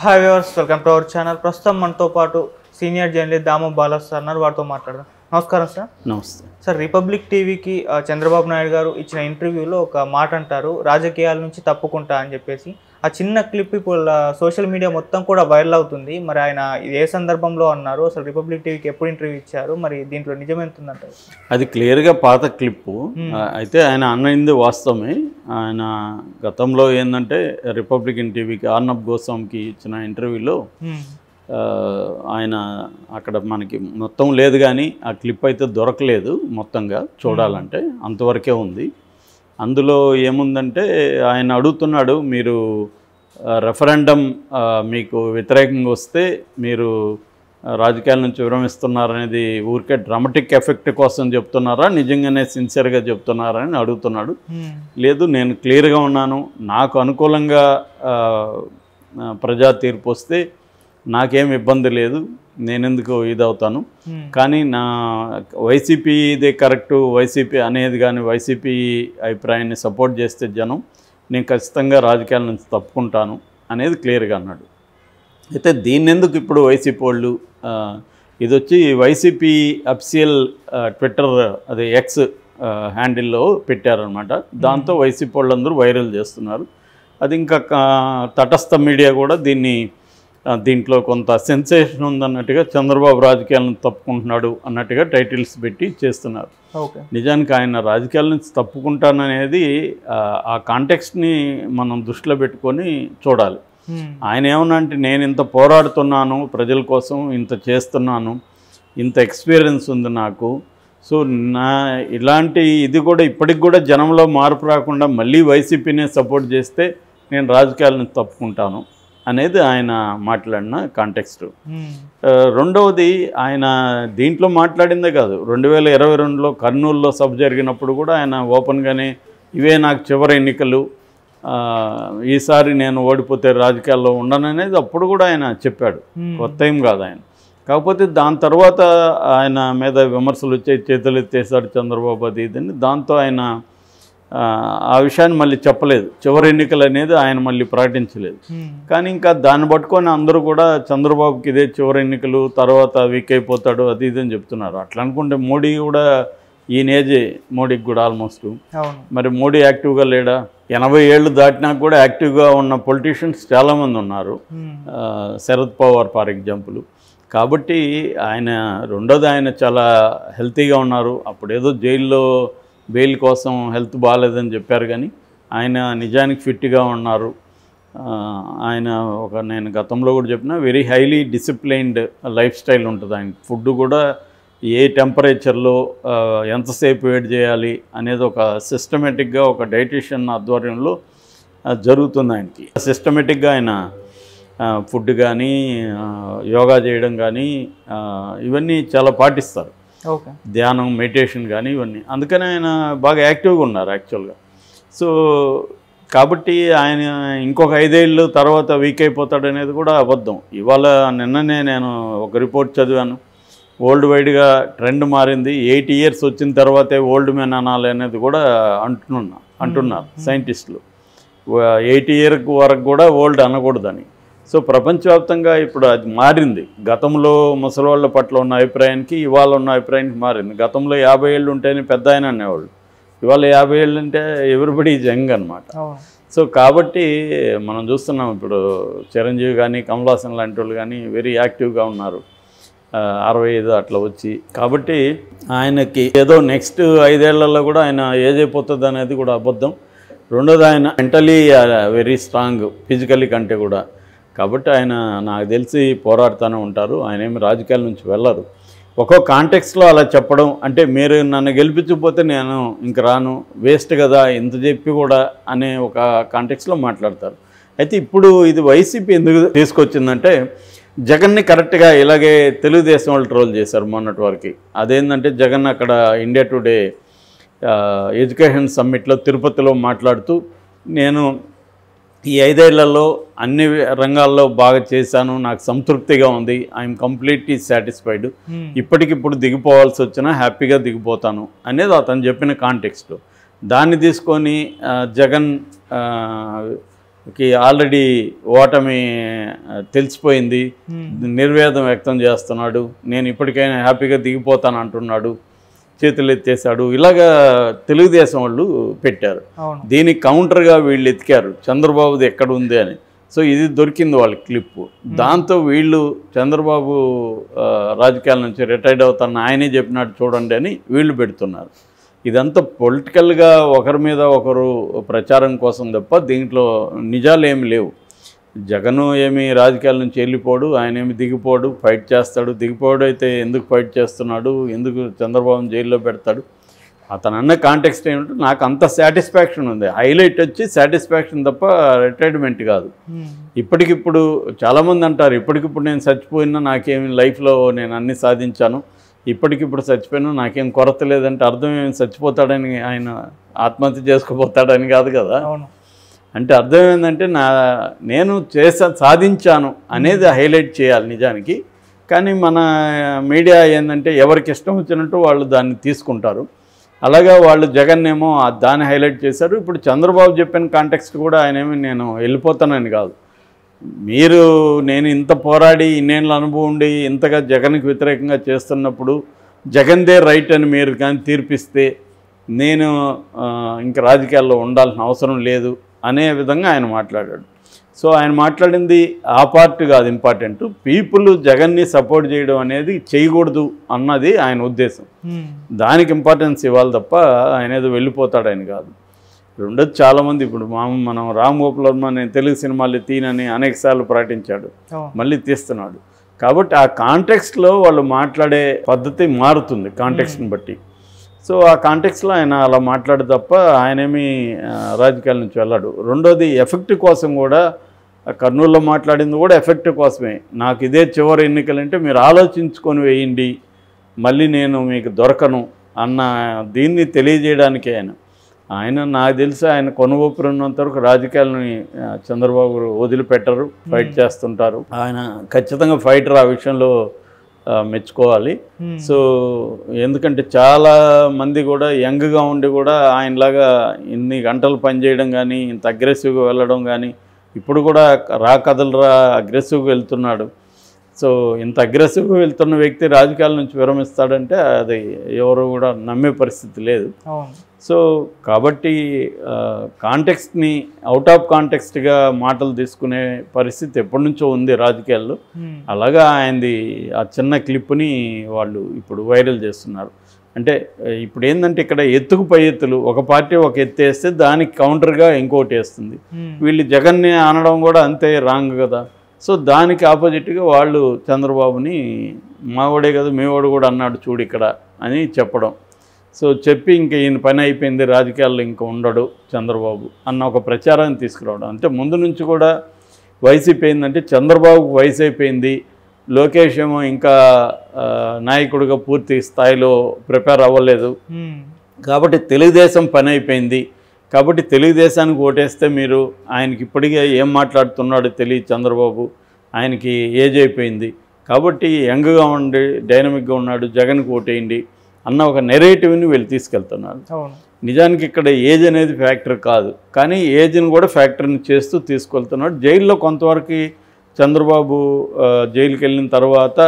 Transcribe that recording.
Hi viewers, welcome to our channel. ప్రస్తుతం మనతో పాటు సీనియర్ జర్నలిస్ట్ దాము బాలాస్ సార్ ఉన్నారు. వారితో మాట్లాడదాం. నమస్కారం సార్. నమస్తే సార్, రిపబ్లిక్ టీవీకి చంద్రబాబు నాయుడు గారు ఇచ్చిన ఇంటర్వ్యూలో ఒక మాట అంటారు, రాజకీయాల నుంచి తప్పుకుంటా అని చెప్పేసి. ఆ చిన్న క్లిప్ ఇప్పుడు సోషల్ మీడియా మొత్తం కూడా వైరల్ అవుతుంది. మరి ఆయన ఏ సందర్భంలో అన్నారు, అసలు రిపబ్లిక్ టీవీకి ఎప్పుడు ఇంటర్వ్యూ ఇచ్చారు, మరి దీంట్లో నిజం ఎంత ఉందంటారు? అది క్లియర్గా పాత క్లిప్పు. అయితే ఆయన అన్నది వాస్తవమే. ఆయన గతంలో ఏంటంటే రిపబ్లికన్ టీవీకి ఆర్నబ్ గోస్వామికి ఇచ్చిన ఇంటర్వ్యూలో ఆయన అక్కడ మనకి మొత్తం లేదు, కానీ ఆ క్లిప్ అయితే దొరకలేదు మొత్తంగా చూడాలంటే, అంతవరకే ఉంది. అందులో ఏముందంటే ఆయన అడుగుతున్నాడు, మీరు రెఫరెండం మీకు వ్యతిరేకంగా వస్తే మీరు రాజకీయాల నుంచి విరమిస్తున్నారనేది ఊరికే డ్రామాటిక్ ఎఫెక్ట్ కోసం చెప్తున్నారా, నిజంగానే సిన్సియర్గా చెప్తున్నారా అని అడుగుతున్నాడు. లేదు, నేను క్లియర్గా ఉన్నాను, నాకు అనుకూలంగా ప్రజా తీర్పు వస్తే నాకేం ఇబ్బంది లేదు, నేనెందుకు ఇదవుతాను. కానీ నా వైసీపీ ఇదే కరెక్టు, వైసీపీ అనేది కానీ వైసీపీ అభిప్రాయాన్ని సపోర్ట్ చేస్తే జనం, నేను ఖచ్చితంగా రాజకీయాల నుంచి తప్పుకుంటాను అనేది క్లియర్గా అన్నాడు. అయితే దీన్ని ఎందుకు ఇప్పుడు వైసీపీ వాళ్ళు ఇది వచ్చి వైసీపీ అఫీషియల్ ట్విట్టర్ అదే ఎక్స్ హ్యాండిల్లో పెట్టారనమాట. దాంతో వైసీపీ వాళ్ళందరూ వైరల్ చేస్తున్నారు. అది ఇంకా తటస్థ మీడియా కూడా దీంట్లో కొంత సెన్సేషన్ ఉందన్నట్టుగా, చంద్రబాబు రాజకీయాలను తప్పుకుంటున్నాడు అన్నట్టుగా టైటిల్స్ పెట్టి చేస్తున్నారు. నిజానికి ఆయన రాజకీయాల నుంచి తప్పుకుంటాననేది ఆ కాంటెక్స్ట్ని మనం దృష్టిలో పెట్టుకొని చూడాలి. ఆయన ఏమన్నా అంటే, నేను ఇంత పోరాడుతున్నాను ప్రజల కోసం, ఇంత చేస్తున్నాను, ఇంత ఎక్స్పీరియన్స్ ఉంది నాకు, సో ఇలాంటి ఇది కూడా ఇప్పటికి కూడా జనంలో మార్పు రాకుండా మళ్ళీ వైసీపీనే సపోర్ట్ చేస్తే నేను రాజకీయాల నుంచి తప్పుకుంటాను అనేది ఆయన మాట్లాడిన కాంటెక్స్ట్. రెండవది, ఆయన దీంట్లో మాట్లాడిందే కాదు, 2022లో కర్నూలులో సభ జరిగినప్పుడు కూడా ఆయన ఓపెన్గానే ఇవే నాకు చివరి ఎన్నికలు, ఈసారి నేను ఓడిపోతే రాజకీయాల్లో ఉండననేది అప్పుడు కూడా ఆయన చెప్పాడు. కొత్త ఏం కాదు ఆయన. కాకపోతే దాని తర్వాత ఆయన మీద విమర్శలు వచ్చాయి, చేతులు ఎత్తేసాడు చంద్రబాబు అది ఇదని. దాంతో ఆయన ఆ విషయాన్ని మళ్ళీ చెప్పలేదు, చివరి ఎన్నికలు అనేది ఆయన మళ్ళీ ప్రకటించలేదు. కానీ ఇంకా దాన్ని పట్టుకొని అందరూ కూడా చంద్రబాబుకి ఇదే చివరి ఎన్నికలు, తర్వాత వీక్ అయిపోతాడు అది ఇదని చెప్తున్నారు. అట్లా అనుకుంటే మోడీ కూడా ఈయన ఏజే మోడీకి కూడా ఆల్మోస్ట్. మరి మోడీ యాక్టివ్గా లేడా? 80 ఏళ్ళు దాటినాక కూడా యాక్టివ్గా ఉన్న పొలిటీషియన్స్ చాలామంది ఉన్నారు, శరద్ పవార్ ఫర్ ఎగ్జాంపుల్. కాబట్టి ఆయన రెండోది, ఆయన చాలా హెల్తీగా ఉన్నారు. అప్పుడేదో జైల్లో బెయిల్ కోసం హెల్త్ బాగాలేదని చెప్పారు, కానీ ఆయన నిజానికి ఫిట్గా ఉన్నారు. ఆయన నేను గతంలో కూడా చెప్పిన very highly disciplined life style ఉంటుంది ఆయన. ఫుడ్ కూడా ఏ టెంపరేచర్లో ఎంతసేపు వెయిట్ చేయాలి అనేది ఒక సిస్టమేటిక్గా ఒక డైటీషియన్ ఆధ్వర్యంలో జరుగుతుంది ఆయనకి. సిస్టమేటిక్గా ఆయన ఫుడ్ కానీ యోగా చేయడం కానీ ఇవన్నీ చాలా పాటిస్తారు. ధ్యానం, మెడిటేషన్ కానీ ఇవన్నీ. అందుకని ఆయన బాగా యాక్టివ్గా ఉన్నారు యాక్చువల్గా. సో కాబట్టి ఆయన ఇంకొక 5 ఏళ్ళు తర్వాత వీక్ అయిపోతాడు అనేది కూడా అబద్ధం. ఇవాళ నిన్ననే నేను ఒక రిపోర్ట్ చదివాను, వరల్డ్ వైడ్గా ట్రెండ్ మారింది. 80 ఇయర్స్ వచ్చిన తర్వాతే ఓల్డ్ మ్యాన్ అనాలి అనేది కూడా అంటున్నారు సైంటిస్టులు. 80 ఇయర్ వరకు కూడా ఓల్డ్ అనకూడదని. సో ప్రపంచవ్యాప్తంగా ఇప్పుడు అది మారింది. గతంలో ముసలివాళ్ళ పట్ల ఉన్న అభిప్రాయానికి ఇవాళ ఉన్న అభిప్రాయానికి మారింది. గతంలో 50 ఏళ్ళు ఉంటేనే పెద్ద ఆయన అనేవాళ్ళు, ఇవాళ 50 ఏళ్ళు అంటే ఎవ్రీబడి యంగ్ అనమాట. సో కాబట్టి మనం చూస్తున్నాం ఇప్పుడు చిరంజీవి కానీ కమల్ హాసన్ లాంటి వాళ్ళు కానీ వెరీ యాక్టివ్గా ఉన్నారు, 65 అట్లా వచ్చి. కాబట్టి ఆయనకి ఏదో నెక్స్ట్ 5 ఏళ్లలో కూడా ఆయన ఏజ్ అయిపోతుంది అనేది కూడా అబద్ధం. రెండోది, ఆయన మెంటలీ వెరీ స్ట్రాంగ్ ఫిజికలీ కంటే కూడా. కాబట్టి ఆయన నాకు తెలిసి పోరాడుతూనే ఉంటారు, ఆయన ఏమి రాజకీయాల నుంచి వెళ్ళరు. ఒక్కో కాంటెక్స్లో అలా చెప్పడం అంటే, మీరు నన్ను గెలిపించకపోతే నేను ఇంక రాను, వేస్ట్ కదా ఇంత చెప్పి కూడా అనే ఒక కాంటెక్స్లో మాట్లాడతారు. అయితే ఇప్పుడు ఇది వైసీపీ ఎందుకు తీసుకొచ్చిందంటే, జగన్ని కరెక్ట్గా ఇలాగే తెలుగుదేశం వాళ్ళు ట్రోల్ చేశారు మొన్నటి వరకు. అదేంటంటే, జగన్ అక్కడ ఇండియా టుడే ఎడ్యుకేషన్ సమ్మిట్లో తిరుపతిలో మాట్లాడుతూ, నేను ఈ 5 ఏళ్లలో అన్ని రంగాల్లో బాగా చేశాను, నాకు సంతృప్తిగా ఉంది, ఐఎమ్ కంప్లీట్లీ సాటిస్ఫైడ్, ఇప్పటికిప్పుడు దిగిపోవాల్సి వచ్చినా హ్యాపీగా దిగిపోతాను అనేది అతను చెప్పిన కాంటెక్స్ట్. దాన్ని తీసుకొని జగన్ ఆల్రెడీ ఓటమి తెలిసిపోయింది, నిర్వేదం వ్యక్తం చేస్తున్నాడు, నేను ఇప్పటికైనా హ్యాపీగా దిగిపోతాను అంటున్నాడు, చేతులు ఎత్తేసాడు, ఇలాగా తెలుగుదేశం వాళ్ళు పెట్టారు. దీనికి కౌంటర్గా వీళ్ళు ఎతికారు చంద్రబాబుది ఎక్కడ ఉంది అని. సో ఇది దొరికింది వాళ్ళ క్లిప్పు. దాంతో వీళ్ళు చంద్రబాబు రాజకీయాల నుంచి రిటైర్డ్ అవుతారని ఆయనే చెప్పినట్టు చూడండి అని వీళ్ళు పెడుతున్నారు. ఇదంతా పొలిటికల్గా ఒకరి మీద ఒకరు ప్రచారం కోసం తప్ప దీంట్లో నిజాలు ఏమి లేవు. జగన్ ఏమి రాజకీయాల నుంచి వెళ్ళిపోడు, ఆయన ఏమి దిగిపోడు, ఫైట్ చేస్తాడు. దిగిపోడు అయితే ఎందుకు ఫైట్ చేస్తున్నాడు, ఎందుకు చంద్రబాబుని జైల్లో పెడతాడు, అతను అన్న కాంటెక్స్ట్ ఏమిటో నాకు అంత సాటిస్ఫాక్షన్ ఉంది. హైలైట్ వచ్చి సాటిస్ఫాక్షన్ తప్ప రిటైర్మెంట్ కాదు. ఇప్పటికిప్పుడు చాలామంది అంటారు ఇప్పటికిప్పుడు నేను చచ్చిపోయినా నాకేమి లైఫ్లో నేను అన్నీ సాధించాను, ఇప్పటికిప్పుడు చచ్చిపోయినా నాకేం కొరత లేదంటే అర్థం ఏమి చచ్చిపోతాడని, ఆయన ఆత్మహత్య చేసుకోపోతాడని కాదు కదా. అంటే అర్థం ఏంటంటే నేను సాధించాను అనేది హైలైట్ చేయాలి నిజానికి. కానీ మన మీడియా ఏంటంటే ఎవరికి ఇష్టం వచ్చినట్టు వాళ్ళు దాన్ని తీసుకుంటారు. అలాగా వాళ్ళు జగన్ ఏమో దాన్ని హైలైట్ చేశారు. ఇప్పుడు చంద్రబాబు చెప్పిన కాంటెక్స్ట్ కూడా ఆయన ఏమి నేను వెళ్ళిపోతానని కాదు, మీరు నేను ఇంత పోరాడి ఇన్నేళ్ళ అనుభవం ఉండి ఇంతగా జగన్కి వ్యతిరేకంగా చేస్తున్నప్పుడు జగన్దే రైట్ అని మీరు కానీ తీర్పిస్తే నేను ఇంకా రాజకీయాల్లో ఉండాల్సిన అవసరం లేదు అనే విధంగా ఆయన మాట్లాడాడు. సో ఆయన మాట్లాడింది ఆ పార్ట్ కాదు ఇంపార్టెంట్, పీపుల్ జగన్ని సపోర్ట్ చేయడం అనేది చేయకూడదు అన్నది ఆయన ఉద్దేశం. దానికి ఇంపార్టెన్స్ ఇవ్వాలి తప్ప ఆయన ఏదో వెళ్ళిపోతాడని కాదు. రెండోది చాలామంది ఇప్పుడు మనం రామ్ గోపాల్ వర్మ నేను తెలుగు సినిమాలు తీనని అనేకసార్లు ప్రకటించాడు, మళ్ళీ తీస్తున్నాడు. కాబట్టి ఆ కాంటెక్స్ట్లో వాళ్ళు మాట్లాడే పద్ధతి మారుతుంది కాంటెక్స్ని బట్టి. సో ఆ కాంటెక్స్లో ఆయన అలా మాట్లాడు తప్ప ఆయనేమి రాజకీయాల నుంచి వెళ్ళాడు. రెండోది ఎఫెక్ట్ కోసం కూడా కర్నూలులో మాట్లాడింది కూడా ఎఫెక్ట్ కోసమే. నాకు ఇదే చివరి ఎన్నికలంటే మీరు ఆలోచించుకొని వేయండి, మళ్ళీ నేను మీకు దొరకను అన్న దీన్ని తెలియజేయడానికి ఆయన నాకు తెలిసి ఆయన కొనుగోపురు ఉన్నంత వరకు రాజకీయాలని చంద్రబాబు వదిలిపెట్టరు, ఫైట్ చేస్తుంటారు. ఆయన ఖచ్చితంగా ఫైటర్, ఆ విషయంలో మెచ్చుకోవాలి. సో ఎందుకంటే చాలా మంది కూడా యంగ్గా ఉండి కూడా ఆయనలాగా ఇన్ని గంటలు పనిచేయడం కానీ, ఇంత అగ్రెసివ్గా వెళ్ళడం కానీ, ఇప్పుడు కూడా కదలరా అగ్రెసివ్గా వెళ్తున్నాడు. సో ఇంత అగ్రెసివ్గా వెళ్తున్న వ్యక్తి రాజకీయాల నుంచి విరమిస్తాడంటే అది ఎవరు కూడా నమ్మే పరిస్థితి లేదు. సో కాబట్టి కాంటెక్స్ట్ని అవుట్ ఆఫ్ కాంటెక్స్ట్గా మాటలు తీసుకునే పరిస్థితి ఎప్పటి నుంచో ఉంది రాజకీయాల్లో. అలాగా ఆయనది ఆ చిన్న క్లిప్ని వాళ్ళు ఇప్పుడు వైరల్ చేస్తున్నారు. అంటే ఇప్పుడు ఏంటంటే ఇక్కడ ఎత్తుకు పై ఎత్తులు, ఒక పార్టీ ఒక ఎత్తు వేస్తే దానికి కౌంటర్గా ఇంకోటి వేస్తుంది. వీళ్ళు జగన్ని అనడం కూడా అంతే రాంగ్ కదా. సో దానికి ఆపోజిట్గా వాళ్ళు చంద్రబాబుని మావాడే కదా మేవాడు కూడా అన్నాడు చూడు ఇక్కడ అని చెప్పడం. సో చెప్పి ఇంకా ఈయన పని అయిపోయింది, రాజకీయాల్లో ఇంకా ఉండడు చంద్రబాబు అన్న ఒక ప్రచారాన్ని తీసుకురావడం. అంటే ముందు నుంచి కూడా వైసీపీ ఏంటంటే చంద్రబాబుకు వయసు అయిపోయింది, లోకేష్ ఏమో ఇంకా నాయకుడిగా పూర్తి స్థాయిలో ప్రిపేర్ అవ్వలేదు, కాబట్టి తెలుగుదేశం పని అయిపోయింది, కాబట్టి తెలుగుదేశానికి ఓటేస్తే మీరు ఆయనకి ఇప్పటికే ఏం మాట్లాడుతున్నాడో తెలియదు చంద్రబాబు, ఆయనకి ఏజ్ అయిపోయింది, కాబట్టి యంగ్గా ఉండి డైనమిక్గా ఉన్నాడు, జగన్కి ఓటేయండి అన్న ఒక నెరేటివ్ని వీళ్ళు తీసుకెళ్తున్నారు. నిజానికి ఇక్కడ ఏజ్ అనేది ఫ్యాక్టర్ కాదు, కానీ ఏజ్ని కూడా ఫ్యాక్టర్ని చేస్తూ తీసుకెళ్తున్నాడు. జైల్లో కొంతవరకు చంద్రబాబు జైలుకి వెళ్ళిన తర్వాత